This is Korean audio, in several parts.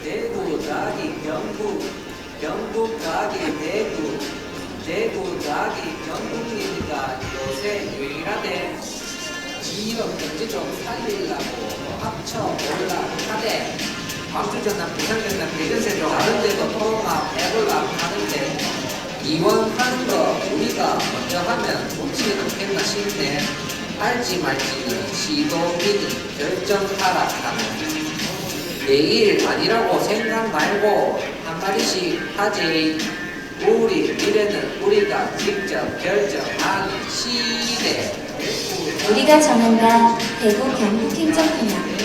대구 자기 경북, 경북 자기 대구, 대구 자기 경북이니까 요새 유일하대. 지역 경제 좀 살리려고 합쳐 올라가대. 광주 전남, 부산 전남, 대전 세종 다른 데도 통합 해보려고 하는데 이원하는 거 우리가 먼저 하면 좋지 않겠나 싶네. 할지 말지는 시도민이 결정하라 하면 내일 아니라고 생각 말고 한마디씩 하지. 우리 미래는 우리가 직접 결정하는 시대. 우리가 정한다. 대구 경북 행정통합.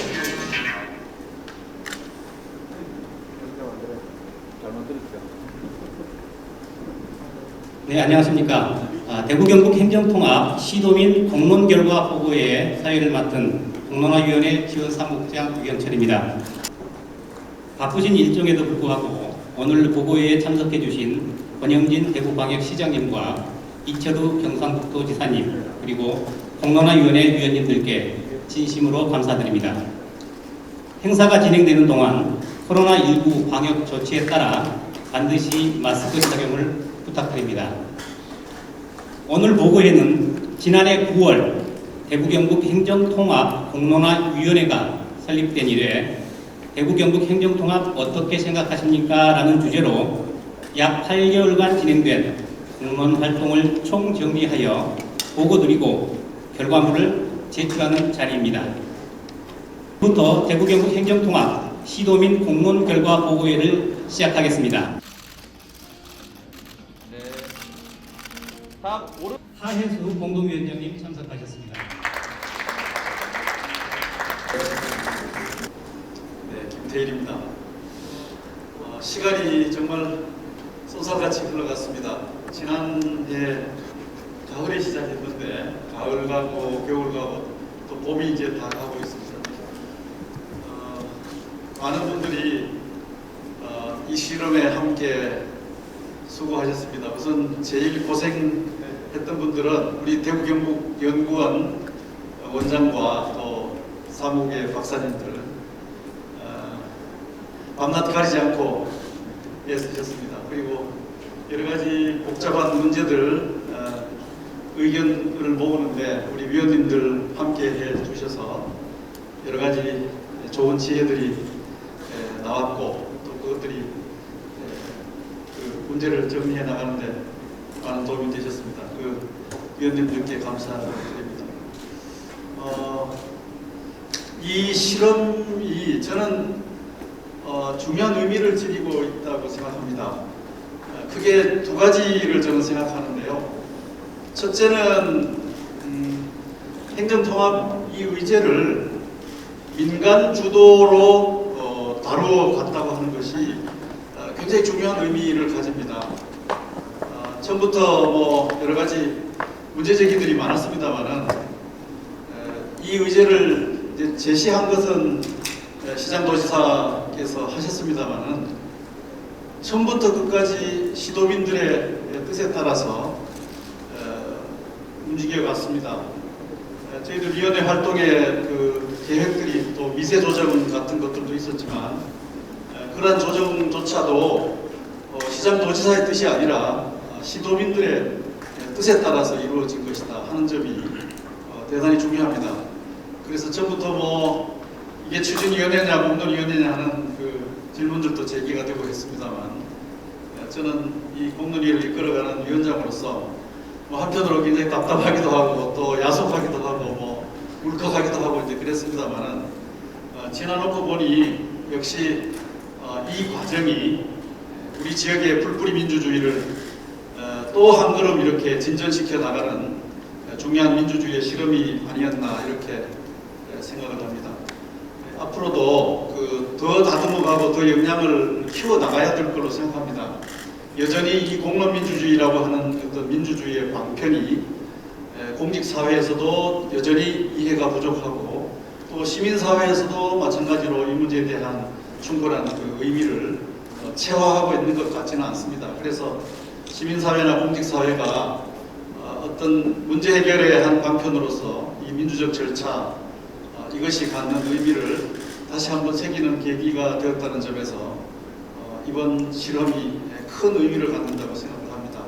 네, 안녕하십니까. 대구 경북 행정통합 시도민 공론 결과 보고회의 사회를 맡은 공론화위원회 지원사무국장 유경철입니다. 바쁘신 일정에도 불구하고 오늘 보고회에 참석해 주신 권영진 대구광역시장님과 이철우 경상북도지사님 그리고 공론화위원회 위원님들께 진심으로 감사드립니다. 행사가 진행되는 동안 코로나19 방역 조치에 따라 반드시 마스크 착용을 부탁드립니다. 오늘 보고회는 지난해 9월 대구 경북 행정통합 공론화위원회가 설립된 이래 대구 경북 행정통합 어떻게 생각하십니까? 라는 주제로 약 8개월간 진행된 공론 활동을 총정리하여 보고드리고 결과물을 제출하는 자리입니다. 부터 대구 경북 행정통합 시도민 공론 결과 보고회를 시작하겠습니다. 하혜수 공동위원장님 참석하셨습니다. 네, 김태일입니다. 시간이 정말 쏜살같이 흘러갔습니다. 지난해 가을에 시작했는데 가을 가고 겨울 가고 또 봄이 이제 다 가고 있습니다. 많은 분들이 이 실험에 함께 수고하셨습니다. 우선 제일 고생했던 분들은 우리 대구 경북 연구원 원장과 또 사무국의 박사님들 밤낮 가리지 않고 애쓰셨습니다. 그리고 여러 가지 복잡한 문제들 의견을 모으는데 우리 위원님들 함께 해주셔서 여러 가지 좋은 지혜들이 나왔고 또 그것들이 그 문제를 정리해 나가는데 많은 도움이 되셨습니다. 그 위원님들께 감사드립니다. 이 실험이 저는 중요한 의미를 지니고 있다고 생각합니다. 크게 두 가지를 저는 생각하는데요. 첫째는 행정통합 이 의제를 민간 주도로 다루어갔다고 하는 것이 굉장히 중요한 의미를 가집니다. 처음부터 뭐 여러 가지 문제 제기들이 많았습니다만은 이 의제를 이제 제시한 것은 시장도지사께서 하셨습니다만은 처음부터 끝까지 시도민들의 뜻에 따라서 움직여갔습니다. 저희들 위원회 활동의 그 계획들이 또 미세 조정 같은 것들도 있었지만 그러한 조정조차도 시장도지사의 뜻이 아니라 시도민들의 뜻에 따라서 이루어진 것이다 하는 점이 대단히 중요합니다. 그래서 처음부터 뭐 이게 추진위원회냐 공론위원회냐 하는 그 질문들도 제기가 되고 했습니다만 저는 이 공론위를 이끌어가는 위원장으로서 뭐 한편으로 굉장히 답답하기도 하고 또 야속하기도 하고 뭐 울컥하기도 하고 이제 그랬습니다만은 지나놓고 보니 역시 이 과정이 우리 지역의 풀뿌리 민주주의를 또 한 걸음 이렇게 진전시켜 나가는 중요한 민주주의의 실험이 아니었나 이렇게 생각을 합니다. 앞으로도 더 다듬어가고 더 역량을 키워 나가야 될 걸로 생각합니다. 여전히 이 공론민주주의라고 하는 어떤 민주주의의 방편이 공직사회에서도 여전히 이해가 부족하고 또 시민사회에서도 마찬가지로 이 문제에 대한 충분한 그 의미를 체화하고 있는 것 같지는 않습니다. 그래서 시민사회나 공직사회가 어떤 문제 해결의 한 방편으로서 이 민주적 절차 이것이 갖는 의미를 다시 한번 새기는 계기가 되었다는 점에서 이번 실험이 큰 의미를 갖는다고 생각을 합니다.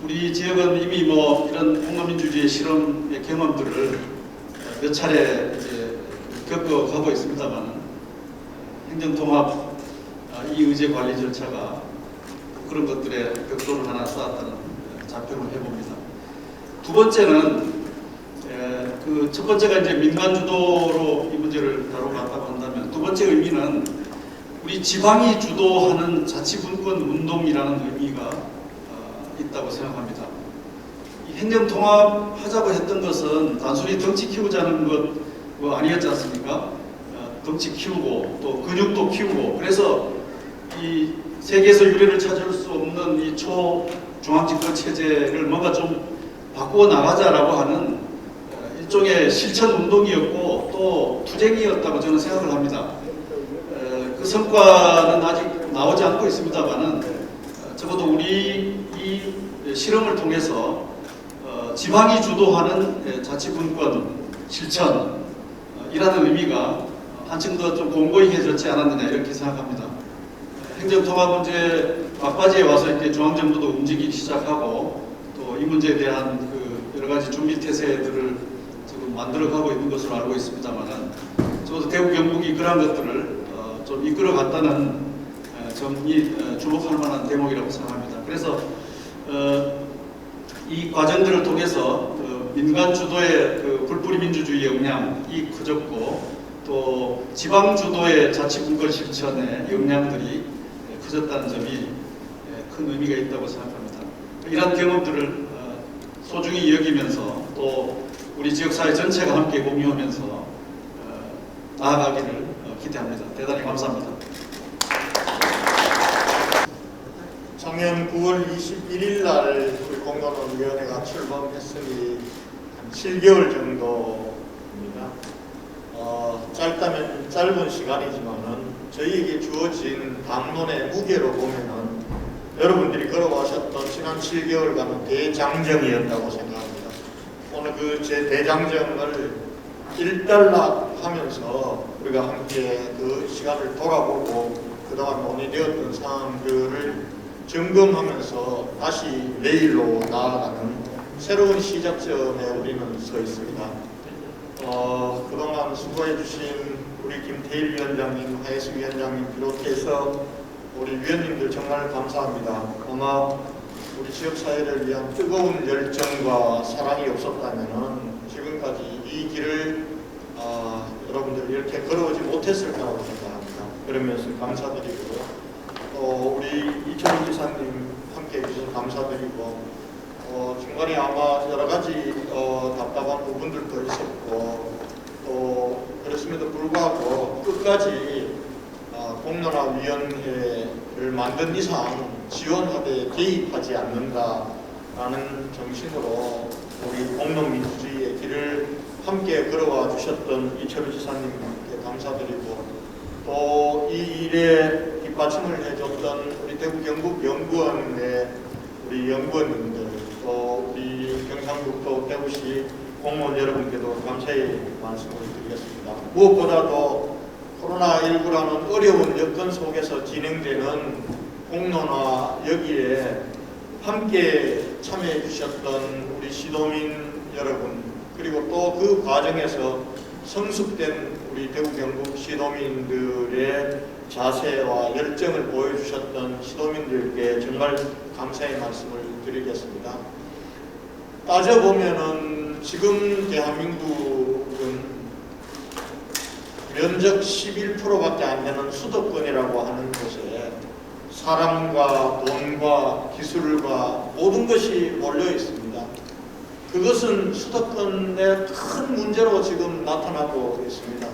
우리 지역은 이미 뭐 이런 공론민주주의 실험의 경험들을 몇 차례 이제 겪어가고 있습니다만 행정통합 이의제 관리 절차가 그런 것들의 벽돌을 하나 쌓았다는 자평을 해봅니다. 두 번째는 그 첫 번째가 이제 민간 주도로 이 문제를 다뤄봤다고 한다면 두 번째 의미는 우리 지방이 주도하는 자치분권 운동이라는 의미가 있다고 생각합니다. 이 행정통합하자고 했던 것은 단순히 덩치 키우자는 것 아니었지 않습니까? 덩치 키우고 또 근육도 키우고 그래서 이 세계에서 유례를 찾을 수 없는 이 초중앙집권 체제를 뭔가 좀 바꾸어 나가자라고 하는 일종의 실천 운동이었고 또 투쟁이었다고 저는 생각을 합니다. 그 성과는 아직 나오지 않고 있습니다만은 적어도 우리 이 실험을 통해서 지방이 주도하는 자치분권 실천이라는 의미가 한층 더 좀 공고히해졌지 않았느냐 이렇게 생각합니다. 행정통합 문제 막바지에 와서 이렇게 중앙정부도 움직이기 시작하고 또 이 문제에 대한 그 여러 가지 준비 태세들을 지금 만들어가고 있는 것으로 알고 있습니다만은 적어도 대구 경북이 그러한 것들을 좀 이끌어갔다는 점이 주목할 만한 대목이라고 생각합니다. 그래서 이 과정들을 통해서 민간 주도의 그 불뿌리 민주주의 역량이 커졌고 또 지방 주도의 자치분권 실천의 역량들이 커졌다는 점이 큰 의미가 있다고 생각합니다. 이러한 경험들을 소중히 여기면서 또 우리 지역사회 전체가 함께 공유하면서 나아가기를 기대합니다. 대단히 감사합니다. 작년 9월 21일 날 우리 공론위원회가 출범했으니 한 7개월 정도입니다. 짧다면 짧은 시간이지만은 저희에게 주어진 당론의 무게로 보면은 여러분들이 걸어오셨던 지난 7개월간은 대장정이었다고 생각합니다. 오늘 그 제 대장정을 일단락하면서 우리가 함께 그 시간을 돌아보고 그동안 논의되었던 사항들을 점검하면서 다시 내일로 나아가는 새로운 시작점에 우리는 서 있습니다. 그동안 수고해주신 우리 김태일 위원장님, 하예수 위원장님 비롯해서 우리 위원님들 정말 감사합니다. 아마 우리 지역사회를 위한 뜨거운 열정과 사랑이 없었다면 지금까지 이 길을 여러분들 이렇게 걸어오지 못했을 거라고 생각합니다. 그러면서 감사드리고 또 우리 이철우 지사님 함께 해주셔서 감사드리고 중간에 아마 여러 가지 답답한 부분들도 있었고 또 그렇음에도 불구하고 끝까지 공론화위원회를 만든 이상 지원하되 개입하지 않는다라는 정신으로 우리 공론민주주의의 길을 함께 걸어와 주셨던 이철우 지사님께 감사드리고 또 이 일에 뒷받침을 해줬던 우리 대구 경북연구원의 우리 연구원님들 또 우리 경상북도 대구시 공무원 여러분께도 감사의 말씀을 드리겠습니다. 무엇보다도 코로나19라는 어려운 여건 속에서 진행되는 공론화 여기에 함께 참여해 주셨던 우리 시도민 여러분 그리고 또 그 과정에서 성숙된 우리 대구 경북 시도민들의 자세와 열정을 보여주셨던 시도민들께 정말 감사의 말씀을 드리겠습니다. 따져보면은 지금 대한민국은 면적 11%밖에 안 되는 수도권이라고 하는 곳에 사람과 돈과 기술과 모든 것이 몰려 있습니다. 그것은 수도권의 큰 문제로 지금 나타나고 있습니다.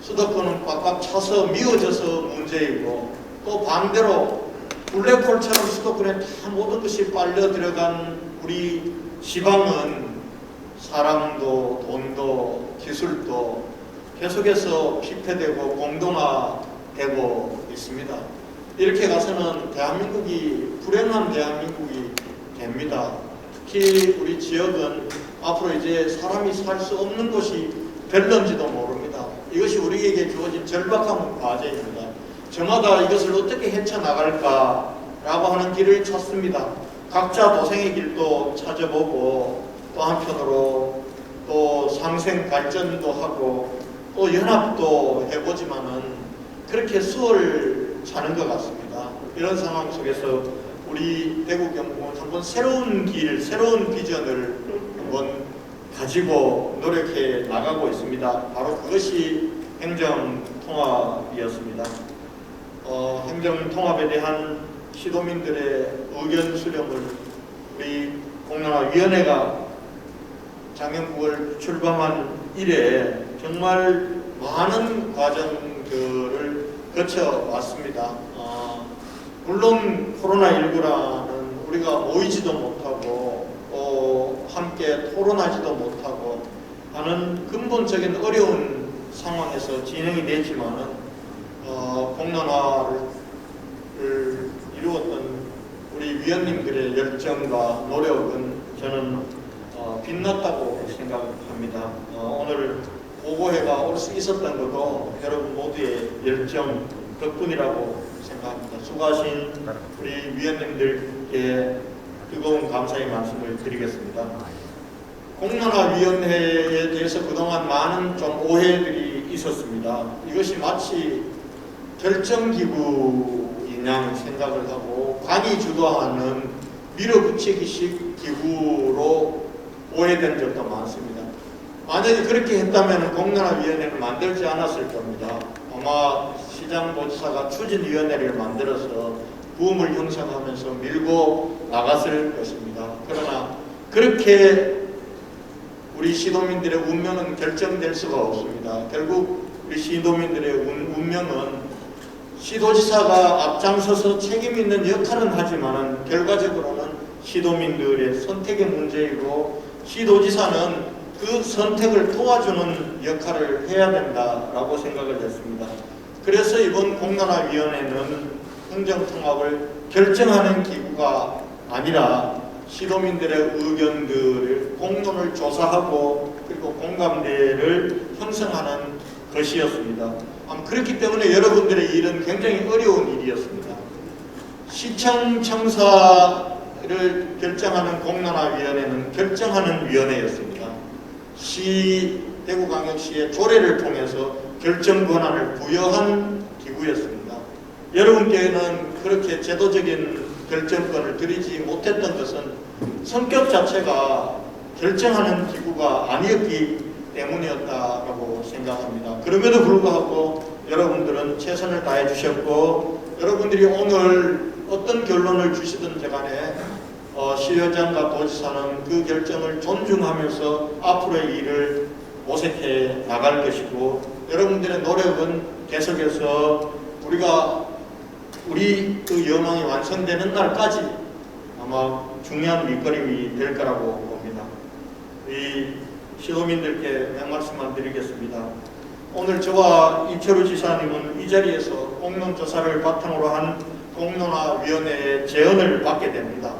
수도권은 꽉꽉 차서 미어져서 문제이고 또 반대로 블랙홀처럼 수도권에 다 모든 것이 빨려 들어간 우리 지방은 사람도 돈도 기술도 계속해서 피폐되고 공동화되고 있습니다. 이렇게 가서는 대한민국이 불행한 대한민국이 됩니다. 특히 우리 지역은 앞으로 이제 사람이 살 수 없는 곳이 될런지도 모릅니다. 이것이 우리에게 주어진 절박한 과제입니다. 저마다 이것을 어떻게 헤쳐나갈까라고 하는 길을 찾습니다. 각자 도생의 길도 찾아보고 또 한편으로 또 상생 발전도 하고 또 연합도 해보지만은 그렇게 수월 차는 것 같습니다. 이런 상황 속에서 우리 대구 경북은 한번 새로운 길, 새로운 비전을 한번 가지고 노력해 나가고 있습니다. 바로 그것이 행정통합이었습니다. 행정통합에 대한 시도민들의 의견 수렴을 우리 공론화위원회가 작년 9월 출범한 이래 정말 많은 과정들을 거쳐왔습니다. 물론 코로나19라는 우리가 모이지도 못하고 또 함께 토론하지도 못하고 하는 근본적인 어려운 상황에서 진행이 됐지만은 공론화를 이루었던 우리 위원님들의 열정과 노력은 저는 빛났다고 생각합니다. 오늘 보고회가 올 수 있었던 것도 여러분 모두의 열정 덕분이라고 생각합니다. 수고하신 우리 위원님들께 뜨거운 감사의 말씀을 드리겠습니다. 공론화위원회에 대해서 그동안 많은 좀 오해들이 있었습니다. 이것이 마치 결정기구인 양 생각을 하고 관이 주도하는 밀어붙이기식 기구로 오해된 적도 많습니다. 만약에 그렇게 했다면 공론화위원회를 만들지 않았을 겁니다. 아마 시장도지사가 추진위원회를 만들어서 부음을 형성하면서 밀고 나갔을 것입니다. 그러나 그렇게 우리 시도민들의 운명은 결정될 수가 없습니다. 결국 우리 시도민들의 운명은 시도지사가 앞장서서 책임 있는 역할은 하지만은 결과적으로는 시도민들의 선택의 문제이고 시도지사는 그 선택을 도와주는 역할을 해야 된다라고 생각을 했습니다. 그래서 이번 공론화위원회는 행정통합을 결정하는 기구가 아니라 시도민들의 의견들을 공론을 조사하고 그리고 공감대를 형성하는 것이었습니다. 그렇기 때문에 여러분들의 일은 굉장히 어려운 일이었습니다. 시청 청사를 결정하는 공론화위원회는 결정하는 위원회였습니다. 대구광역시의 조례를 통해서 결정 권한을 부여한 기구였습니다. 여러분께는 그렇게 제도적인 결정권을 드리지 못했던 것은 성격 자체가 결정하는 기구가 아니었기 때문이었다고 생각합니다. 그럼에도 불구하고 여러분들은 최선을 다해 주셨고 여러분들이 오늘 어떤 결론을 주시든지 간에 시의장과 도지사는 그 결정을 존중하면서 앞으로의 일을 모색해 나갈 것이고 여러분들의 노력은 계속해서 우리 그 여망이 완성되는 날까지 아마 중요한 밑거름이 될 거라고 봅니다. 이 시도민들께 몇 말씀만 드리겠습니다. 오늘 저와 이철우 지사님은 이 자리에서 공론조사를 바탕으로 한 공론화위원회의 제언을 받게 됩니다.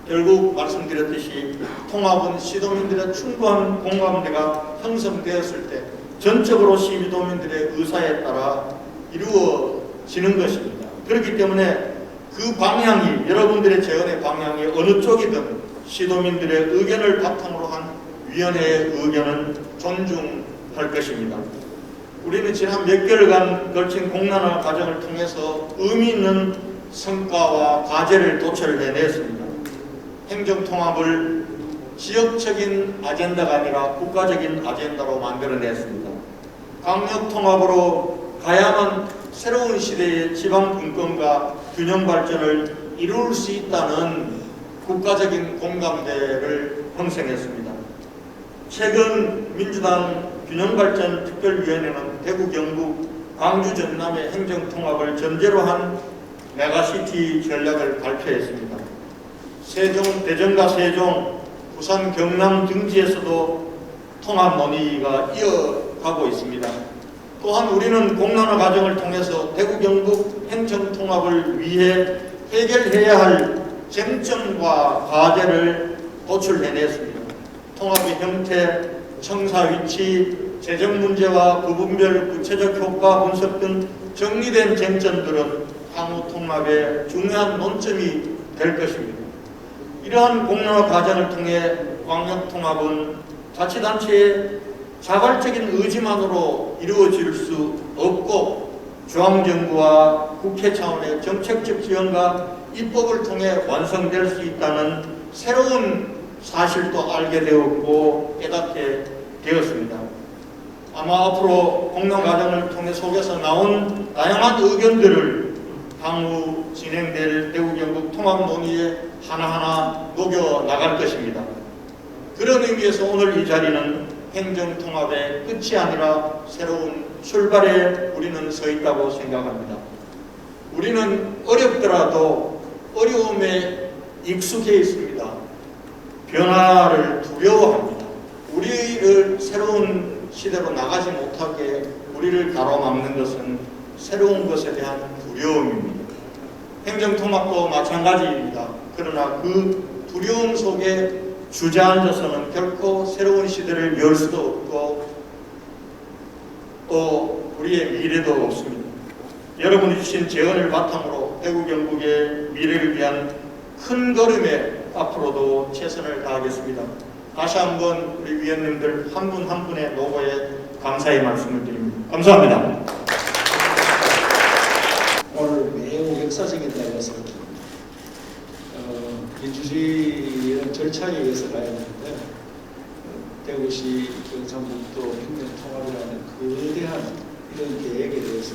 결국 말씀드렸듯이 통합은 시도민들의 충분한 공감대가 형성되었을 때 전적으로 시도민들의 의사에 따라 이루어지는 것입니다. 그렇기 때문에 그 방향이 여러분들의 제언의 방향이 어느 쪽이든 시도민들의 의견을 바탕으로 한 위원회의 의견은 존중할 것입니다. 우리는 지난 몇 개월간 걸친 공론화 과정을 통해서 의미 있는 성과와 과제를 도출해냈습니다. 행정통합을 지역적인 아젠다가 아니라 국가적인 아젠다로 만들어냈습니다. 강력통합으로 가야만 새로운 시대의 지방분권과 균형 발전을 이룰 수 있다는 국가적인 공감대를 형성했습니다. 최근 민주당 균형발전특별위원회는 대구, 경북, 광주, 전남의 행정통합을 전제로 한 메가시티 전략을 발표했습니다. 대전과 세종, 부산, 경남 등지에서도 통합 논의가 이어가고 있습니다. 또한 우리는 공론화 과정을 통해서 대구, 경북 행정통합을 위해 해결해야 할 쟁점과 과제를 도출해냈습니다. 통합의 형태, 청사 위치, 재정 문제와 부분별 구체적 효과 분석 등 정리된 쟁점들은 향후 통합의 중요한 논점이 될 것입니다. 이러한 공론화 과정을 통해 광역통합은 자치단체의 자발적인 의지만으로 이루어질 수 없고 중앙정부와 국회 차원의 정책적 지원과 입법을 통해 완성될 수 있다는 새로운 사실도 알게 되었고 깨닫게 되었습니다. 아마 앞으로 공론 과정을 통해 속에서 나온 다양한 의견들을 향후 진행될 대구 경북 통합 논의에 하나하나 녹여 나갈 것입니다. 그런 의미에서 오늘 이 자리는 행정통합의 끝이 아니라 새로운 출발에 우리는 서 있다고 생각합니다. 우리는 어렵더라도 어려움에 익숙해 있습니다. 변화를 두려워합니다. 우리를 새로운 시대로 나가지 못하게 우리를 가로막는 것은 새로운 것에 대한 두려움입니다. 행정통합도 마찬가지입니다. 그러나 그 두려움 속에 주저앉아서는 결코 새로운 시대를 열 수도 없고 또 우리의 미래도 없습니다. 여러분이 주신 재언을 바탕으로 대구 경북의 미래를 위한 큰 걸음에 앞으로도 최선을 다하겠습니다. 다시 한번 우리 위원님들 한 분 한 분의 노고에 감사의 말씀을 드립니다. 감사합니다. 오늘 매우 역사적인 날이어서 민주주의의 절차에 의해서 가야 되는데 대구시 경상북도 행정통합이라는 거대한 이런 계획에 대해서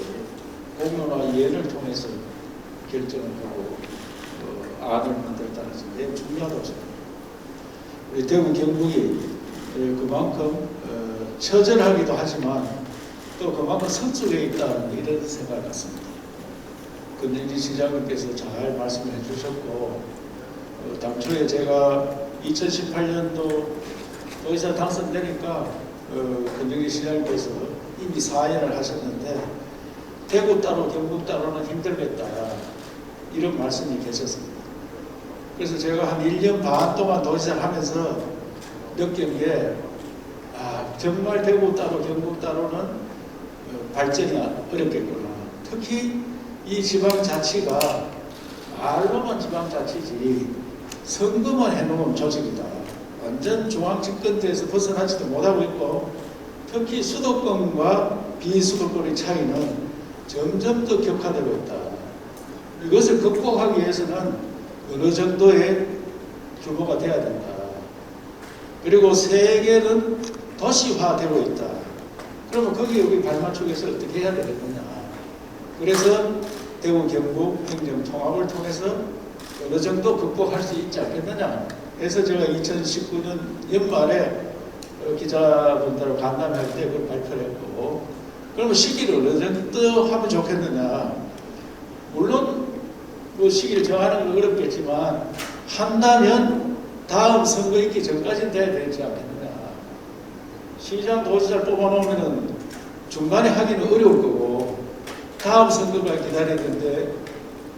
공론화 위원회를 통해서 결정을 하고 안을 만들었다는 것은 매우 중요하다고 생각합니다. 우리 대구 경북이 그만큼 처절하기도 하지만 또 그만큼 성숙해 있다는 이런 생각을 갖습니다. 근데 시장님께서 잘 말씀해 주셨고 당초에 제가 2018년도 도의사 당선되니까 권정기 시장님께서 이미 사연을 하셨는데 대구 따로 경북 따로는 힘들겠다 이런 말씀이 계셨습니다. 그래서 제가 한 1년 반 동안 도지사를 하면서 느낀 게 정말 대구 따로 경북 따로는 발전이 어렵겠구나. 특히 이 지방자치가 말로만 지방자치지 선거만 해놓은 조직이다. 완전 중앙집권대에서 벗어나지도 못하고 있고 특히 수도권과 비수도권의 차이는 점점 더 격화되고 있다. 이것을 극복하기 위해서는 어느 정도의 규모가 돼야 된다. 그리고 세계는 도시화되고 있다. 그러면 거기에 우리 발맞추기에서 어떻게 해야 되겠느냐. 그래서 대구 경북 행정통합을 통해서 어느 정도 극복할 수 있지 않겠느냐. 그래서 제가 2019년 연말에 기자분들하고 간담회할 때 그걸 발표를 했고 그러면 시기를 어느 정도 하면 좋겠느냐. 물론 뭐 시기를 정하는 건 어렵겠지만 한다면 다음 선거 있기 전까지는 돼야 되지 않겠느냐. 시장 도지사를 뽑아놓으면 중간에 하기는 어려울 거고 다음 선거가 기다려야 되는데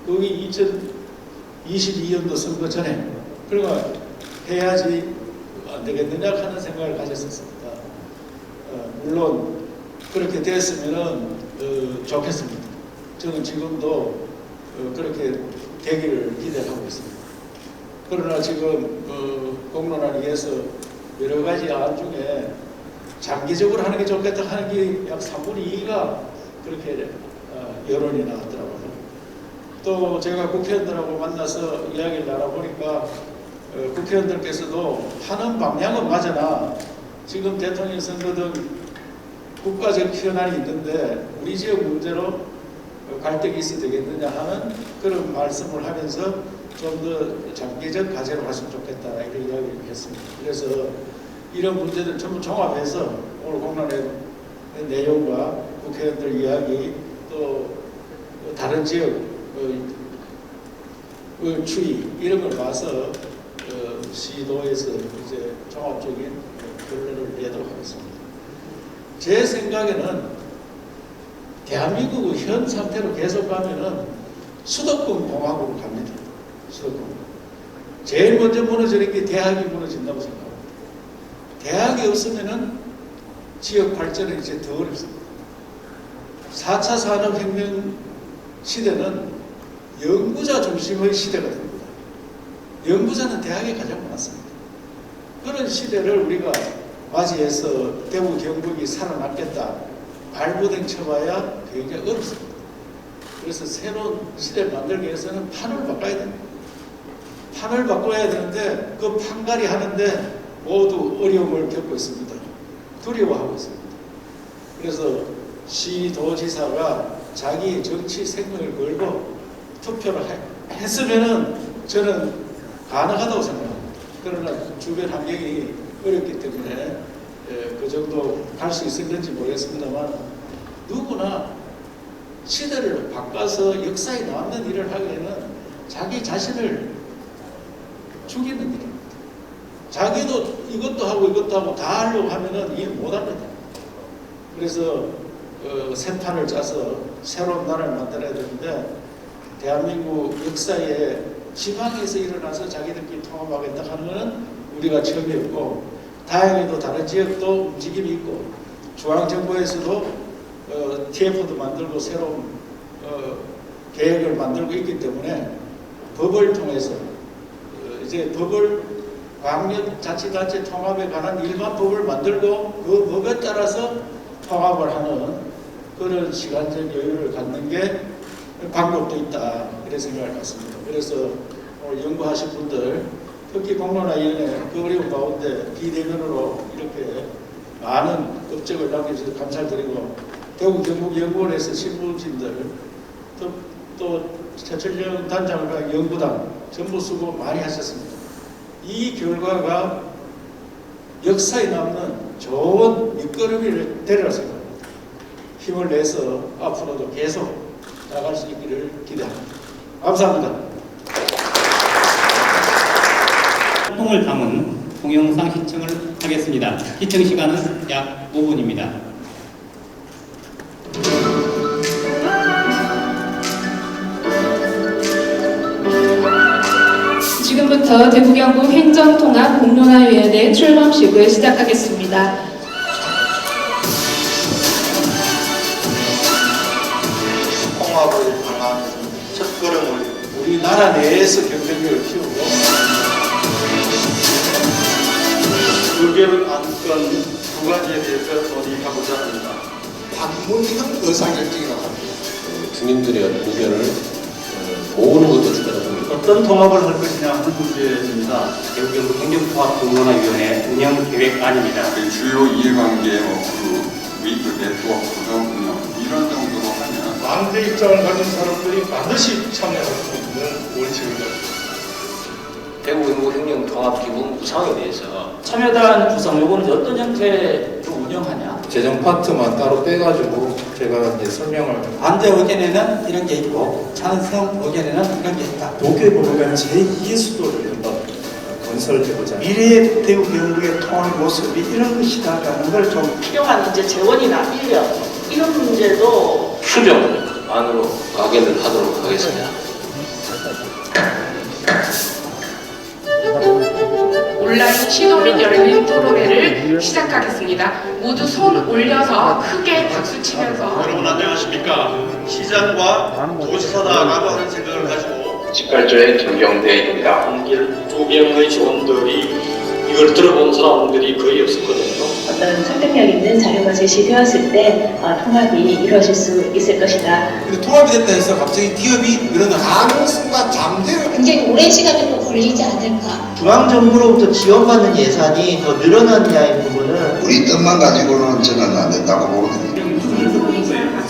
거기 2022년도 선거 전에 그러니까 해야지 안 되겠느냐 하는 생각을 가졌었습니다. 물론 그렇게 됐으면 좋겠습니다. 저는 지금도 그렇게 되기를 기대하고 있습니다. 그러나 지금 공론화를 위해서 여러 가지 안 중에 장기적으로 하는 게 좋겠다 하는 게 약 3분의 2가 그렇게 여론이 나왔더라고요. 또 제가 국회의원들하고 만나서 이야기를 나눠보니까 국회의원들께서도 하는 방향은 맞으나 지금 대통령 선거 등 국가적 현안이 있는데 우리 지역 문제로 갈등이 있어야 되겠느냐 하는 그런 말씀을 하면서 좀 더 장기적 과제로 갔으면 좋겠다 이런 이야기를 했습니다. 그래서 이런 문제들 전부 종합해서 오늘 공론의 내용과 국회의원들 이야기 또 다른 지역 추이 이런 걸 봐서 시도에서 이제 종합적인 결론을 내도록 하겠습니다. 제 생각에는 대한민국의 현 상태로 계속 가면은 수도권 공화국으로 갑니다. 수도권. 제일 먼저 무너지는 게 대학이 무너진다고 생각합니다. 대학이 없으면은 지역 발전은 이제 더 어렵습니다. 4차 산업혁명 시대는 연구자 중심의 시대가 됩니다. 연구자는 대학에 가장 많았습니다. 그런 시대를 우리가 맞이해서 대구 경북이 살아남겠다 발부된 쳐봐야 굉장히 어렵습니다. 그래서 새로운 시대를 만들기 위해서는 판을 바꿔야 됩니다. 판을 바꿔야 되는데 그 판갈이 하는데 모두 어려움을 겪고 있습니다. 두려워하고 있습니다. 그래서 시도지사가 자기 정치 생명을 걸고 투표를 했으면은 저는 가능하다고 생각합니다. 그러나 주변 환경이 어렵기 때문에 그 정도 갈 수 있을는지 모르겠습니다만 누구나 시대를 바꿔서 역사에 남는 일을 하기에는 자기 자신을 죽이는 일입니다. 자기도 이것도 하고 다 하려고 하면은 일 못합니다. 그래서 새 판을 짜서 새로운 나라를 만들어야 되는데 대한민국 역사에 지방에서 일어나서 자기들끼리 통합하겠다 하는 것은 우리가 처음이었고 다행히도 다른 지역도 움직임이 있고 중앙정부에서도 TF도 만들고 새로운 계획을 만들고 있기 때문에 법을 통해서 이제 법을 광역자치단체 통합에 관한 일반 법을 만들고 그 법에 따라서 통합을 하는 그런 시간적 여유를 갖는 게 방법도 있다 이런 생각을 갖습니다. 그래서 오늘 연구하신 분들 특히 공론화위원회 그 어려운 가운데 비대면으로 이렇게 많은 업적을 남겨주셔서 감사드리고 대구 경북연구원에서 신부진들 또 최철영 단장과 연구단 전부 수고 많이 하셨습니다. 이 결과가 역사에 남는 좋은 밑거름을 되리라 생각합니다. 힘을 내서 앞으로도 계속 나갈 수 있기를 기대합니다. 감사합니다. 활동을 담은 동영상 시청을 하겠습니다. 시청 시간은 약 5분입니다. 지금부터 대구경북 행정통합 공론화위원회 출범식을 시작하겠습니다. 통합을 향한 첫걸음을 우리나라 내에서 경쟁력을 키우고 의견 안건 두 가지에 대해서 논의하고자 합니다. 관문형 의사결정이라고 합니다. 주민들의 의견을 모으는 것도 중요하다고 봅니다. 어떤 통합을 할 것이냐 하는 문제입니다. 대구 경북 행정통합 공론화위원회 운영 계획안입니다. 주요 이해관계 그 네트워크 구성 운영 이런 정도로 하면 반대 입장을 가진 사람들이 반드시 참여할 수 있는 원칙을 가지고 대구 경북 행정통합기금 구상에 대해서 참여단 구성 요거는 어떤 형태로 운영하냐? 재정 파트만 따로 빼가지고 제가 이제 설명을 반대 의견에는 이런 게 있고 찬성 의견에는 이런 게 있다. 도쿄에 보면 제2의 수도를 한번 건설해보자. 미래의 대구 경북의 통합 모습이 이런 것이다라는 걸 좀 필요한 이제 재원이나 인력 이런 문제도 수정안으로 가결을 하도록 하겠습니다. 온라인 시도민 열린 토론회를 시작하겠습니다. 모두 손 올려서 크게 박수 치면서 여러분 안녕하십니까? 시장과 도지사다라고 하는 생각을 가지고 18조의 김경대입니다. 한길 두 명의 직원들이 이걸 들어본 사람들이 거의 없었거든요. 어떤 설득력 있는 자료가 제시되었을 때 통합이 이루어질 수 있을 것이다. 근데 통합이 됐다 해서 갑자기 기업이 늘어나 가능성과 잠재력 굉장히 오랜 시간이 또 걸리지 않을까. 중앙정부로부터 지원받는 예산이 더 늘어났냐의 부분은 우리 뜻만 가지고는 저는 안 된다고 보거든요.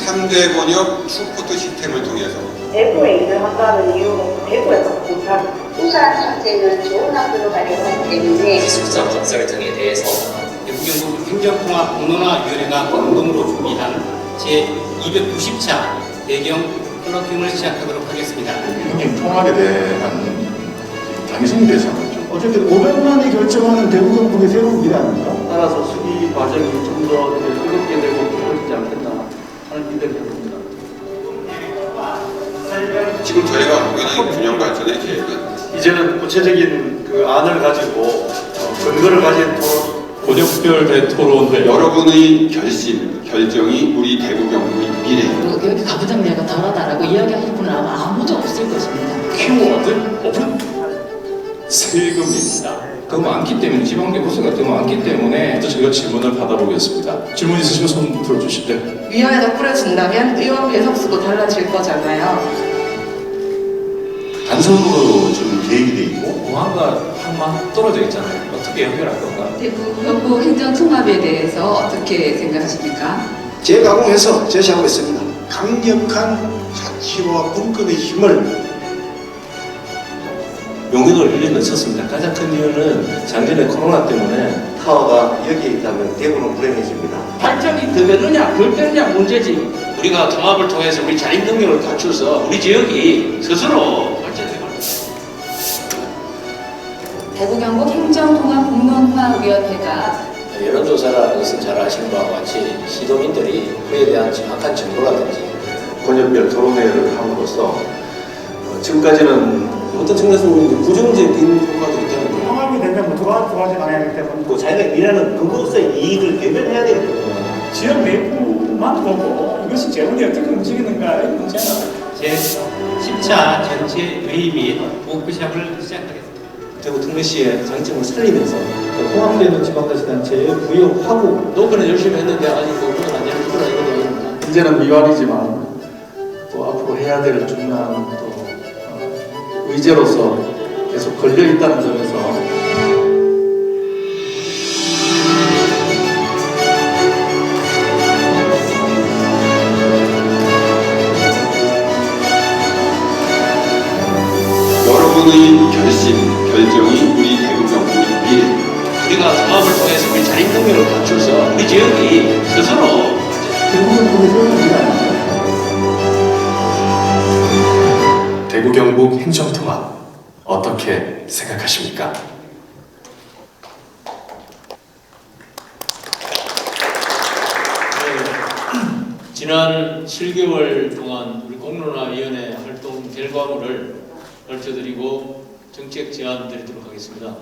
3대 권역 슈퍼트 시스템을 통해서 대구에 일을 한다는 이유는 대구에서 부산 부산 현재는 좋은 학교로 가려고 하기 때문에 기숙사 건설 등에 대해서 대구 경북 행정통합 공론화위원회가 공동으로 준비한 제290차 대경 플러팅을 시작하도록 하겠습니다. 통합에 대한 당위성에 대해서 하죠. 어쨌든 500만이 결정하는 대구 경북의 새로운 미래 아닙니까? 따라서 수기 과정이 좀 더 뜨겁게 되고 깊어지지 않겠나 하는 기대를 해봅니다. 지금 저희가 보기에는 균형 발전의 계획은 이제는 구체적인 그 안을 가지고 근거를 가진 권역별 대토론회. 여러분의 결심, 결정이 우리 대구 경북의 미래입니다. 여기 가부장 내가 덜하다라고 이야기하실 분은 아마 아무도 없을 것입니다. 키워드 오픈. 세금입니다. 더 많기 때문에 지방계 구성이 더 많기 때문에 저희가 질문을 받아보겠습니다. 질문 있으시면 손 들어주시죠. 위원회가 꾸려진다면 의원 배석수도 달라질 거잖아요. 단선으로 좀 계획이 돼 있고 공항과 항만 떨어져 있잖아요. 어떻게 연결할 건가? 대구 경북 행정통합에 대해서 어떻게 생각하십니까? 재가공해서 제시하고 있습니다. 강력한 자치와 분권의 힘을 용역을 1년을 쳤습니다. 가장 큰 이유는 작년에 코로나 때문에 타워가 여기에 있다면 대구는 불행해집니다. 발전이 더 되느냐 덜 되느냐 문제지. 우리가 통합을 통해서 우리 자립 능력을 갖춰서 우리 지역이 스스로 발전해 갑니다. 대구 경북 행정통합공론화위원회가 여론조사라는 것은 잘 아시는 바와 같이 시도민들이 그에 대한 정확한 정보라든지 권역별 토론회를 함으로써 지금까지는 어떤 측면에서 보면 부정적인 효과도 있다는 거예요. 통합이 되면 두 가지 방향이기 때문에 자기가 일하는 그곳의 이익을 대변해야 되거든요. 지역 내부만 보고 이것이 재원이 어떻게 움직이는가 이런 문제는 제10차 전체 회의 및 워크숍을 시작하겠습니다. 대구 특례시의 장점을 살리면서 통합되는 지방자치단체에 부여하고 노크는 열심히 했는데 아직 노크는 안 되는 거라 이거는 이제는 미완이지만 또 앞으로 해야 될 중요한 또 의제로서 계속 걸려 있다는 점에서 여러분의 결심, 결정이 우리 대구 경북의 미래. 우리가 통합을 통해서 우리 자립 능력을 갖춰서 우리 지역이 스스로 대구 경북 행정통합 어떻게 생각하십니까? 지난 7개월 동안 우리 공론화위원회 활동 결과물을 밝혀드리고 정책 제안 드리도록 하겠습니다.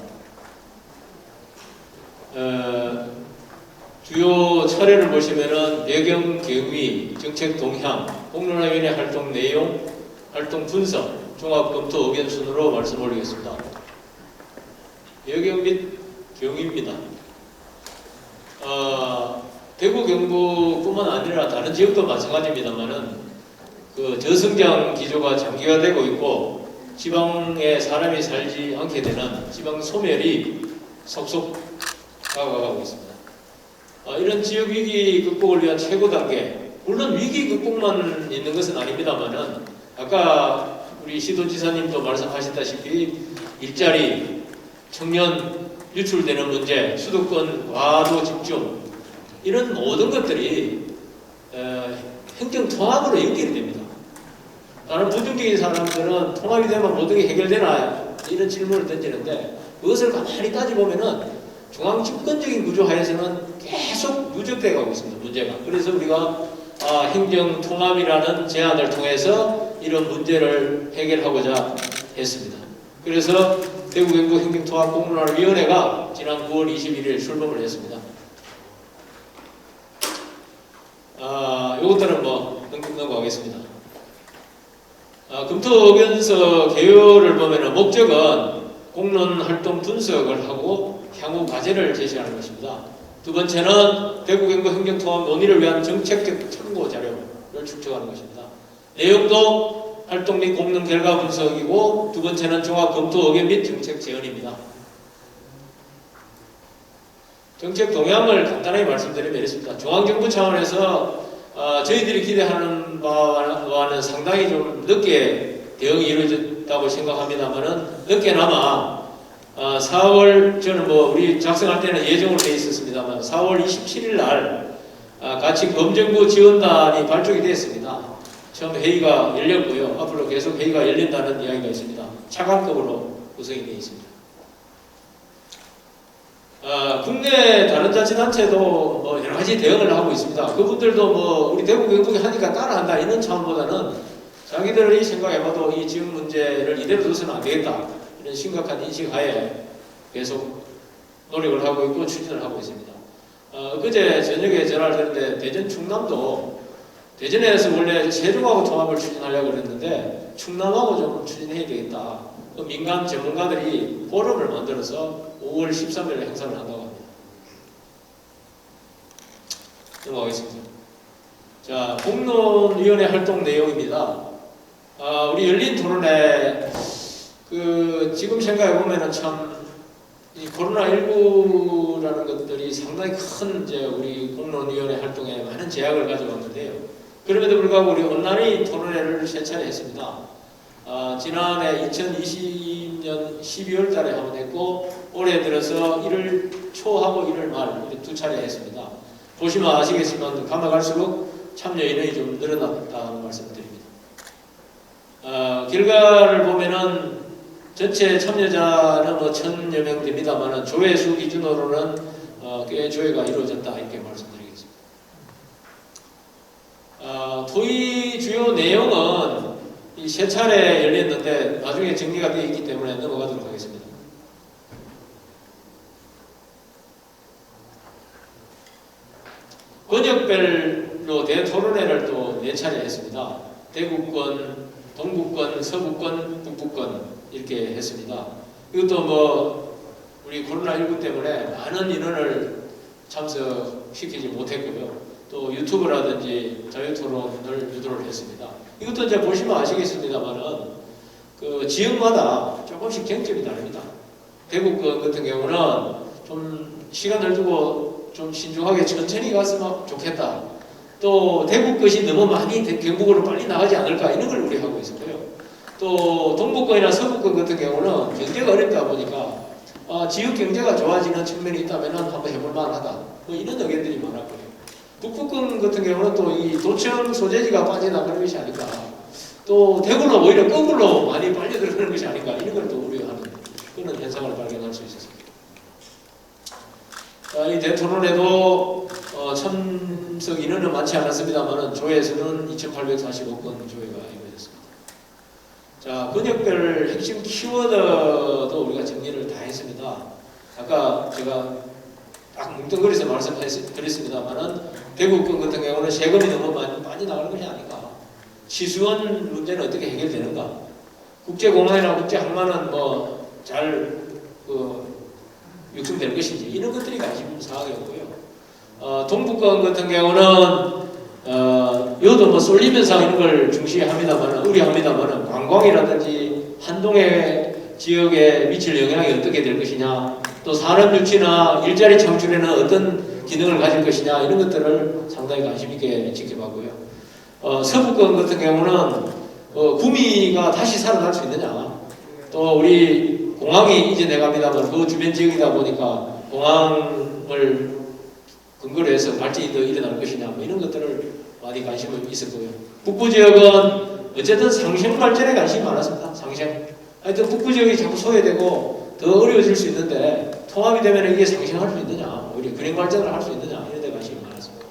주요 차례를 보시면은 배경 경위, 정책 동향, 공론화위원회 활동 내용, 활동 분석, 종합 검토 의견 순으로 말씀 올리겠습니다. 배경 및 경위입니다. 대구 경북뿐만 아니라 다른 지역도 마찬가지입니다만은 그 저성장 기조가 장기화되고 있고 지방에 사람이 살지 않게 되는 지방 소멸이 속속 다가가고 있습니다. 이런 지역 위기 극복을 위한 최고 단계, 물론 위기 극복만 있는 것은 아닙니다만은 아까 우리 시도지사님도 말씀하셨다시피 일자리, 청년 유출되는 문제, 수도권 과도 집중 이런 모든 것들이 행정 통합으로 연결이 됩니다. 다른 부정적인 사람들은 통합이 되면 모든 게 해결되나 이런 질문을 던지는데 그것을 가만히 따져보면은 중앙 집권적인 구조 하에서는 계속 누적되어 가고 있습니다. 문제가. 그래서 우리가 행정 통합이라는 제안을 통해서 이런 문제를 해결하고자 했습니다. 그래서 대구 경북 행정통합공론화위원회가 지난 9월 21일 출범을 했습니다. 요것들은 뭐 넘어가겠습니다. 검토 의견서 개요를 보면은 목적은 공론 활동 분석을 하고 향후 과제를 제시하는 것입니다. 두 번째는 대구 경북 행정통합 논의를 위한 정책적 참고 자료를 축적하는 것입니다. 내용도 활동 및 공론 결과 분석이고 두 번째는 종합 검토 의견 및 정책 제언입니다. 정책 동향을 간단하게 말씀드리면 이렇습니다. 중앙정부 차원에서 저희들이 기대하는 바와는 상당히 좀 늦게 대응이 이루어졌다고 생각합니다만은 늦게나마 4월 저는 뭐 우리 작성할 때는 예정으로 되어 있었습니다만 4월 27일 날 같이 검정부 지원단이 발족이 되었습니다. 처음 회의가 열렸고요. 앞으로 계속 회의가 열린다는 이야기가 있습니다. 차관급으로 구성이 되어 있습니다. 국내 다른 자치단체도 뭐 여러 가지 대응을 하고 있습니다. 그분들도 뭐 우리 대구 경북이 하니까 따라한다 이런 차원보다는 자기들이 생각해봐도 이 지역 문제를 이대로 둬서는 안 되겠다 이런 심각한 인식하에 계속 노력을 하고 있고 추진을 하고 있습니다. 그제 저녁에 전화를 드렸는데 대전 충남도 대전에서 원래 세종하고 통합을 추진하려고 그랬는데 충남하고 좀 추진해야 되겠다. 그 민간 전문가들이 포럼을 만들어서 5월 13일에 행사를 한다고 합니다. 넘어가겠습니다. 자, 공론위원회 활동 내용입니다. 우리 열린 토론회 지금 생각해 보면은 참 이 코로나19라는 것들이 상당히 큰 이제 우리 공론위원회 활동에 많은 제약을 가져왔는데요. 그럼에도 불구하고 우리 온라인 토론회를 세 차례 했습니다. 지난해 2020년 12월 달에 한 번 했고 올해 들어서 1월 초하고 1월 말 이렇게 2차례 했습니다. 보시면 아시겠지만 가면 갈수록 참여 인원이 좀 늘어났다는 말씀드립니다. 결과를 보면은 전체 참여자는 뭐 1000여 명 됩니다만은 조회수 기준으로는 꽤 조회가 이루어졌다 이렇게 말씀드리겠습니다. 토의 주요 내용은 이 세 차례 열렸는데 나중에 정리가 되어 있기 때문에 넘어가도록 하겠습니다. 권역별로 대토론회를 또 4차례 했습니다. 대구권, 동구권, 서구권, 북부권 이렇게 했습니다. 이것도 뭐 우리 코로나19 때문에 많은 인원을 참석시키지 못했고요. 또 유튜브라든지 자유토론을 유도를 했습니다. 이것도 이제 보시면 아시겠습니다만은 그 지역마다 조금씩 경점이 다릅니다. 대구권 같은 경우는 좀 시간을 두고 좀 신중하게 천천히 갔으면 좋겠다. 또 대구 것이 너무 많이 경북으로 빨리 나가지 않을까 이런 걸 우려하고 있었고요. 또 동북권이나 서북권 같은 경우는 경제가 어렵다 보니까 지역 경제가 좋아지는 측면이 있다면 한번 해볼 만하다. 뭐 이런 의견들이 많았고요. 북부권 같은 경우는 또 이 도청 소재지가 빠져나가는 것이 아닌가. 또 대구는 오히려 거꾸로 많이 빨려 들어가는 것이 아닌가. 이런 걸 또 우려하는 그런 현상을 발견할 수 있었습니다. 이 대토론에도 참석 인원은 많지 않았습니다만 조회수는 2845건 조회가 이루어졌습니다. 자, 권역별 핵심 키워드도 우리가 정리를 다 했습니다. 아까 제가 딱 뭉뚱그려서 말씀드렸습니다만은 대구권 같은 경우는 세금이 너무 많이 나가는 것이 아닌가. 시수원 문제는 어떻게 해결되는가. 국제공항이나 국제항만은 뭐 잘 육성될 것인지 이런 것들이 관심 사항이었고요. 동북권 같은 경우는 이것도 뭐 쏠리면서 이런 걸 중시합니다만 우려합니다만 관광이라든지 한동의 지역에 미칠 영향이 어떻게 될 것이냐, 또 산업 유치나 일자리 창출에는 어떤 기능을 가질 것이냐 이런 것들을 상당히 관심 있게 지켜봤고요. 서북권 같은 경우는 구미가 다시 살아날 수 있느냐, 또 우리 공항이 이전해 갑니다만 그 주변 지역이다 보니까 공항을 근거로 해서 발전이 더 일어날 것이냐 뭐 이런 것들을 많이 관심이 있었고요. 북부 지역은 어쨌든 상생 발전에 관심이 많았습니다. 상생. 하여튼 북부 지역이 자꾸 소외되고 더 어려워질 수 있는데 통합이 되면 이게 상생할 수 있느냐, 우리 근행 발전을 할 수 있느냐 이런 데 관심이 많았습니다.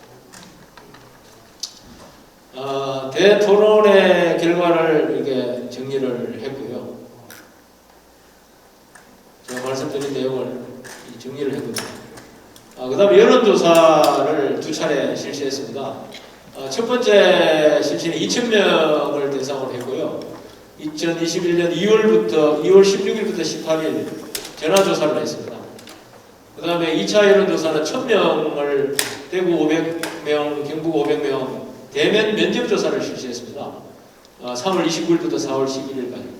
대토론의 결과를 이렇게 정리를 했고요. 제가 말씀드린 내용을 정리를 했거든요. 그 다음에 여론조사를 2차례 실시했습니다. 첫 번째 실시는 2,000명을 대상으로 했고요. 2021년 2월 16일부터 18일 전화조사를 했습니다. 그 다음에 2차 여론조사는 1,000명을 대구 500명, 경북 500명 대면 면접조사를 실시했습니다. 3월 29일부터 4월 11일까지.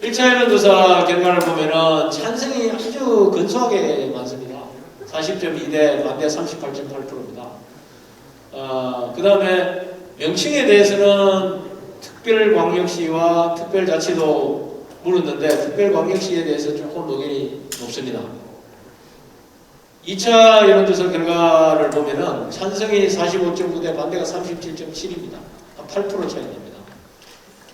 1차 여론조사 결과를 보면은 찬성이 아주 근소하게 많습니다. 40.2대 반대 38.8%입니다. 그 다음에 명칭에 대해서는 특별광역시와 특별자치도 물었는데 특별광역시에 대해서 조금 의견이 높습니다. 2차 여론조사 결과를 보면은 찬성이 45.9대 반대가 37.7입니다. 한 8% 차이 납니다.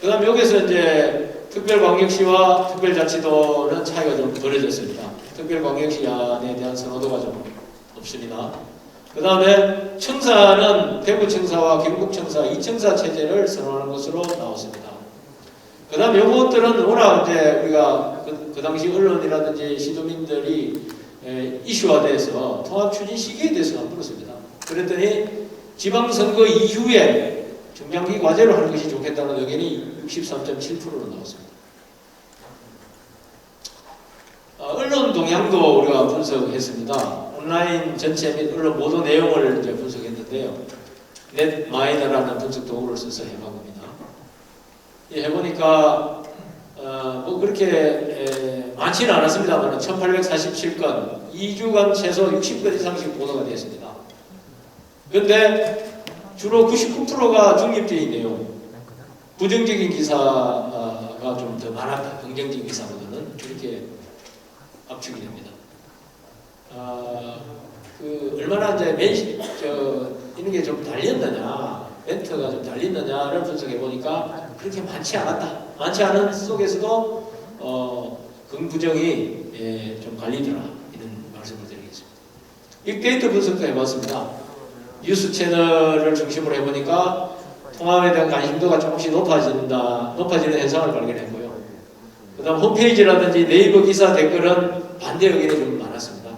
그 다음에 여기서 이제 특별광역시와 특별자치도는 차이가 좀 벌어졌습니다. 특별광역시 안에 대한 선호도가 좀 없습니다. 그 다음에 청사는 대구청사와 경북청사 2청사 체제를 선호하는 것으로 나왔습니다. 그 다음 요것들은 워낙 이제 우리가 그 당시 언론이라든지 시도민들이 이슈화돼서 통합 추진 시기에 대해서 물었습니다. 그랬더니 지방선거 이후에 중장기 과제로 하는 것이 좋겠다는 의견이 63.7%로 나왔습니다. 언론 동향도 우리가 분석했습니다. 온라인 전체 및 언론 모두 내용을 이제 분석했는데요. 넷마이너라는 분석 도구를 써서 해봤습니다. 해보니까 뭐 그렇게 많지는 않았습니다만 1847건, 2주간 최소 60건 이상씩 보도가 되었습니다. 그런데 주로 99%가 중립적인 내용, 부정적인 기사가 좀 더 많았다. 긍정적인 기사보다는 그렇게 압축이 됩니다. 얼마나 이제 이런 게 좀 달렸느냐, 멘트가 좀 달렸느냐를 분석해 보니까 그렇게 많지 않았다. 많지 않은 속에서도 긍부정이 좀 갈리더라. 이런 말씀을 드리겠습니다. 빅데이터 분석도 해봤습니다. 뉴스 채널을 중심으로 해보니까 통합에 대한 관심도가 조금씩 높아지는 현상을 발견했고요. 그 다음 홈페이지라든지 네이버 기사 댓글은 반대 의견이 좀 많았습니다.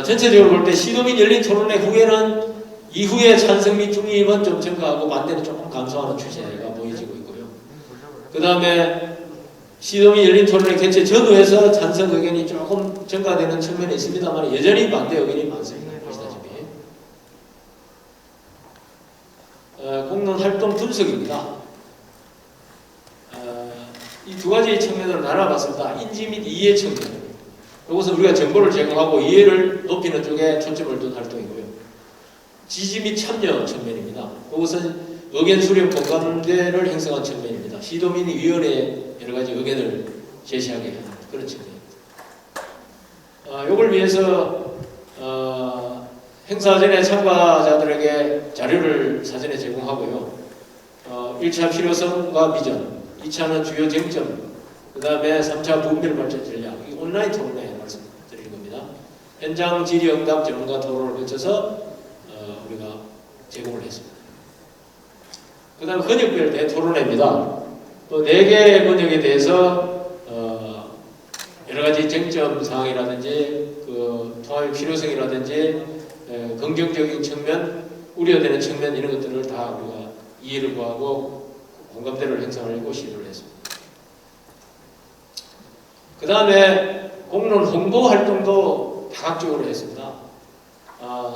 전체적으로 볼 때 시도민 열린 토론회 후에는 이후에 찬성 및 중립은 좀 증가하고 반대는 조금 감소하는 추세가 보여지고 있고요. 그 다음에 시도민 열린 토론회 개최 전후에서 찬성 의견이 조금 증가되는 측면이 있습니다만 여전히 반대 의견이 많습니다. 보시다시피. 공론 활동 분석입니다. 이 두 가지 측면으로 나눠봤습니다. 인지 및 이해 측면. 이것은 우리가 정보를 제공하고 이해를 높이는 쪽에 초점을 둔 활동이고요. 지지 및 참여 측면입니다. 이것은 의견 수렴 공감대를 형성한 측면입니다. 시도민이 위원회에 여러 가지 의견을 제시하게 하는 그런 측면입니다. 이걸 위해서 행사 전에 참가자들에게 자료를 사전에 제공하고요. 1차 필요성과 비전, 2차는 주요 쟁점, 그 다음에 3차 분별 발전 전략, 이 온라인 토론회 말씀드리는 겁니다. 현장 질의응답 전문가 토론을 거쳐서 우리가 제공을 했습니다. 그 다음에 권역별 대토론회입니다. 또 4개의 권역에 대해서 여러 가지 쟁점 사항이라든지 그 통합의 필요성이라든지 긍정적인 측면, 우려되는 측면 이런 것들을 다 우리가 이해를 구하고 공감대를 형성하려고 시도를 했습니다. 그 다음에 공론 홍보 활동도 다각적으로 했습니다.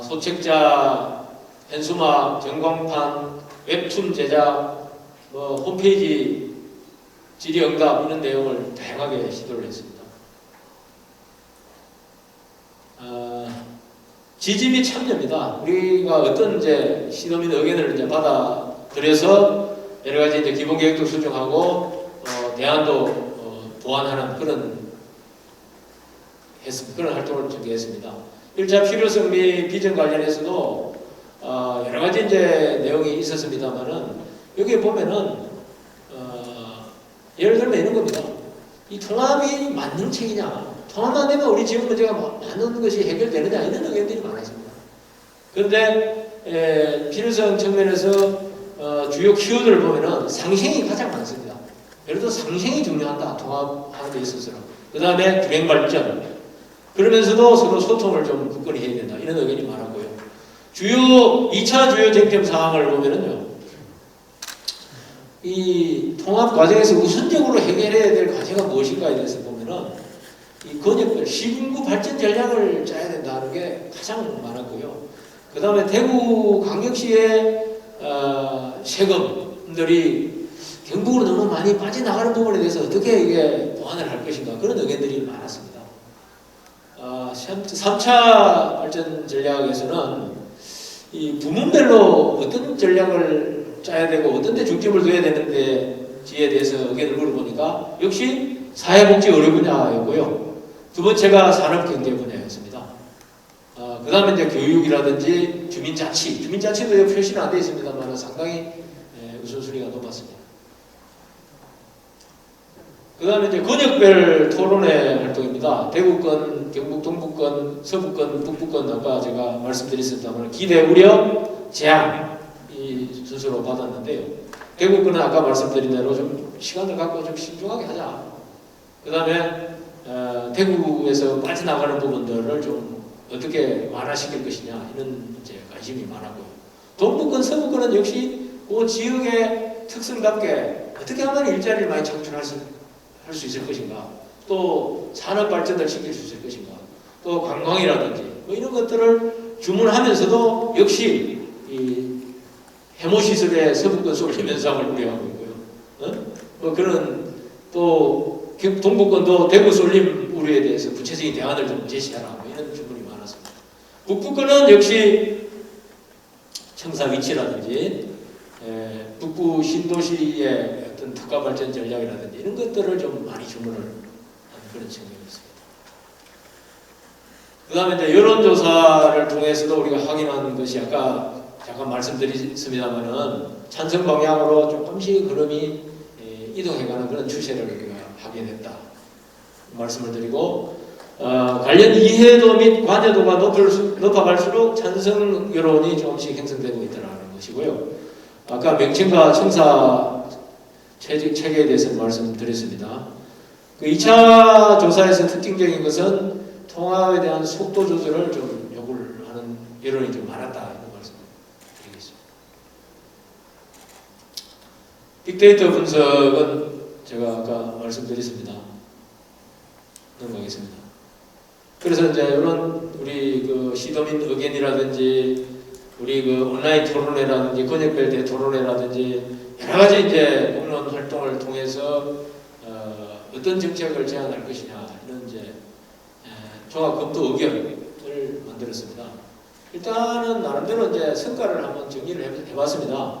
소책자, 현수막, 전광판, 웹툰 제작, 홈페이지 질의응답 이런 내용을 다양하게 시도를 했습니다. 지지 및 참여입니다. 우리가 어떤 이제 시도민 의견을 이제 받아들여서 여러 가지 이제 기본 계획도 수정하고 대안도 보완하는 그런 활동을 전개했습니다. 1차 필요성 및 비전 관련해서도 여러 가지 이제 내용이 있었습니다만은 여기에 보면은 예를 들면 이런 겁니다. 이 통합이 만능책이냐? 통합만 되면 우리 지역 문제가 많은 것이 해결되느냐? 이런 의견들이 많았습니다. 그런데 필요성 측면에서 주요 키워드를 보면은 상생이 가장 많습니다. 예를 들어 상생이 중요하다. 통합하는 데 있어서는. 그 다음에 균형 발전. 그러면서도 서로 소통을 좀 굳건히 해야 된다. 이런 의견이 많았고요. 2차 주요 쟁점 사항을 보면은요. 이 통합 과정에서 우선적으로 해결해야 될 과제가 무엇인가에 대해서 보면은 이 권역별 시군구 발전 전략을 짜야 된다는 게 가장 많았고요. 그 다음에 대구 광역시의 세금들이 경북으로 너무 많이 빠져나가는 부분에 대해서 어떻게 이게 보완을 할 것인가 그런 의견들이 많았습니다. 3차 발전 전략에서는 이 부문별로 어떤 전략을 짜야 되고 어떤 데 중점을 둬야 되는지에 대해서 의견을 물어보니까 역시 사회복지 의료 분야였고요. 두 번째가 산업경제 분야였습니다. 그 다음에 이제 교육이라든지 주민자치도 표시는 안 되어 있습니다만 상당히 우선순위가 높았습니다. 그 다음에 이제 권역별 토론회 활동입니다. 대구권, 경북 동부권, 서부권, 북부권 아까 제가 말씀드렸습니다만 기대, 우려, 제안 이 순서로 받았는데요. 대구권은 아까 말씀드린 대로 좀 시간을 갖고 좀 신중하게 하자. 그 다음에 대구에서 빠져나가는 부분들을 좀 어떻게 완화시킬 것이냐 이런 이제 관심이 많았고요. 동부권, 서부권은 역시 그 지역의 특성답게 어떻게 하면 일자리를 많이 창출할 수 있을 것인가, 또 산업 발전을 시킬 수 있을 것인가, 또 관광이라든지 뭐 이런 것들을 주문하면서도 역시 이 해모시설의 서부권 쏠림 현상을 우려하고 있고요. 뭐 그런 또 동부권도 대구 쏠림 우려에 대해서 구체적인 대안을 좀 제시하라 뭐 이런 주문이 많았습니다. 북부권은 역시 청사 위치라든지 북부 신도시의 어떤 특화 발전 전략이라든지 이런 것들을 좀 많이 주문을 하는 그런 측면이었습니다. 그 다음에 이제 여론조사를 통해서도 우리가 확인한 것이 아까 잠깐 말씀드렸습니다만은 찬성 방향으로 조금씩 흐름이 이동해가는 그런 추세를 우리가 확인했다 말씀을 드리고, 관련 이해도 및 관여도가 높아갈수록 찬성 여론이 조금씩 형성되고 있다는 것이고요. 아까 명칭과 청사 체계에 대해서 말씀드렸습니다. 그 2차 조사에서 특징적인 것은 통합에 대한 속도 조절을 좀 요구를 하는 여론이 좀 많았다 이런 말씀을 드리겠습니다. 빅데이터 분석은 제가 아까 말씀드렸습니다. 넘어가겠습니다. 그래서 이제 이런 우리 그 시도민 의견이라든지 우리 그 온라인 토론회라든지 권역별 대토론회라든지 여러 가지 이제 공론 활동을 통해서 어떤 정책을 제안할 것이냐 이런 이제 종합 검토 의견을 만들었습니다. 일단은 나름대로 이제 성과를 한번 정리를 해봤습니다.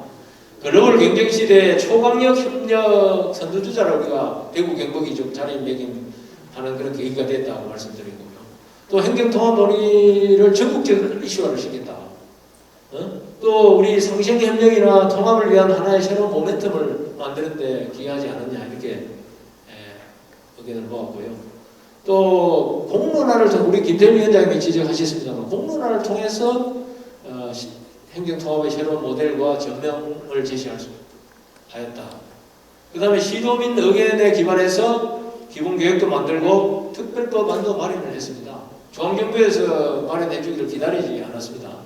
글로벌 경쟁 시대의 초강력 협력 선두주자로 우리가 대구 경북이 좀 자리매김하는 그런 계기가 됐다고 말씀드리고요. 또 행정통합 논의를 전국적으로 이슈화를 시켰다. 또 우리 상생협력이나 통합을 위한 하나의 새로운 모멘텀을 만드는 데 기여하지 않았냐 이렇게 의견을 모았고요. 또 공론화를 우리 김태일 위원장님이 지적하셨습니다만 공론화를 통해서 행정통합의 새로운 모델과 전명을 제시할 수 하였다. 그 다음에 시도민 의견에 기반해서 기본계획도 만들고 특별법안도 마련을 했습니다. 중앙정부에서 마련해 주기를 기다리지 않았습니다.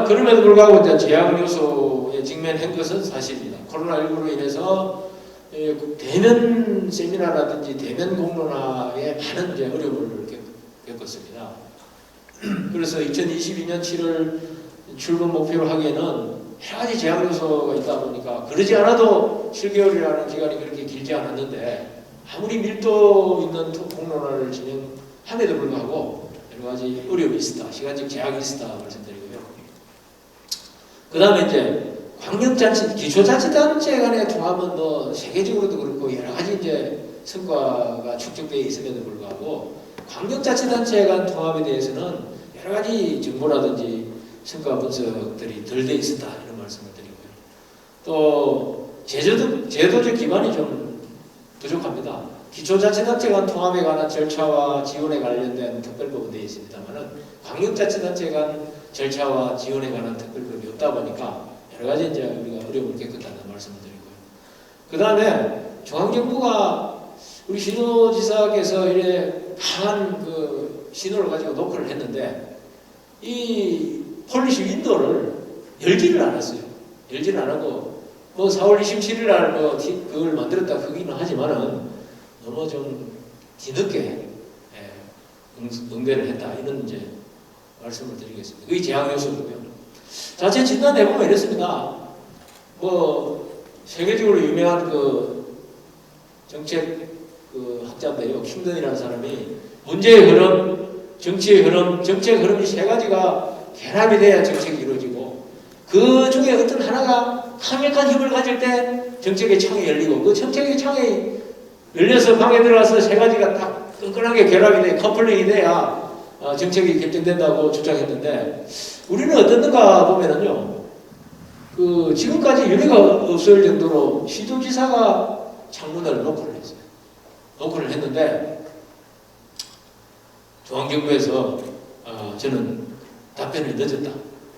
그럼에도 불구하고 이제 제약 요소에 직면한 것은 사실입니다. 코로나19로 인해서 대면 세미나라든지 대면 공론화에 많은 이제 어려움을 겪었습니다. 그래서 2022년 7월 출범 목표를 하기에는 여러 가지 제약 요소가 있다 보니까 그러지 않아도 7개월이라는 기간이 그렇게 길지 않았는데 아무리 밀도 있는 공론화를 진행함에도 불구하고 여러 가지 어려움이 있었다, 시간적 제약이 있었다 말씀드리고요. 그 다음에 이제 광역자치, 기초자치단체 간의 통합은 뭐 세계적으로도 그렇고 여러 가지 이제 성과가 축적되어 있음에도 불구하고 광역자치단체 간 통합에 대해서는 여러 가지 정보라든지 성과 분석들이 덜 돼 있었다 이런 말씀을 드리고요. 또 제도적 기반이 좀 부족합니다. 기초자치단체 간 통합에 관한 절차와 지원에 관련된 특별법은 되어 있습니다만은 광역자치단체 간 절차와 지원에 관한 특별법이 없다 보니까 여러 가지 이제 우리가 어려움을 겪었다는 말씀을 드리고요. 그 다음에 중앙정부가 우리 신호지사께서 이래 강한 그 신호를 가지고 노크를 했는데 이 폴리시 윈도를 열지를 않았어요. 열지를 안 하고 뭐 4월 27일 날 뭐 그걸 만들었다 그기는 하지만은 너무 좀 뒤늦게 응대를 했다 이런 이제 말씀을 드리겠습니다. 그게 제약 요소고요. 자체 진단해 보면 이렇습니다. 뭐 세계적으로 유명한 그 정책 그 학자인데요, 킹던이라는 사람이 문제의 흐름, 정치의 흐름, 정책 흐름이 세 가지가 결합이 돼야 정책이 이루어지고 그 중에 어떤 하나가 강력한 힘을 가질 때 정책의 창이 열리고 그 정책의 창이 열려서 방에 들어가서 세 가지가 딱 끈끈하게 결합이 돼 커플링이 돼야 정책이 결정된다고 주장했는데 우리는 어떻는가 보면은요, 그 지금까지 유례가 없을 정도로 시도지사가 창문을 노크를 했어요. 노크를 했는데 중앙정부에서 저는 답변이 늦었다.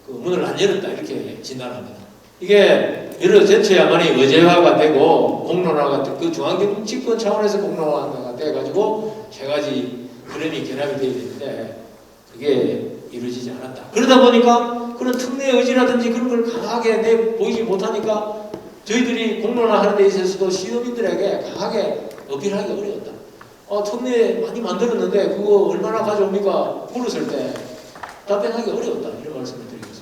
그 문을 안 열었다. 이렇게 진단합니다. 이게 여러 전체야만이 의제화가 되고 공론화가 그 중앙정치권 차원에서 공론화가 돼가지고 세 가지 흐름이 결합이 되어야 되는데 그게 이루어지지 않았다. 그러다 보니까 그런 특례 의지라든지 그런 걸 강하게 보이지 못하니까 저희들이 공론화하는 데 있어서도 시도민들에게 강하게 어필하기 어려웠다. 특례 많이 만들었는데 그거 얼마나 가져옵니까? 물었을 때 답변하기 어려웠다. 이런 말씀을 드립니다.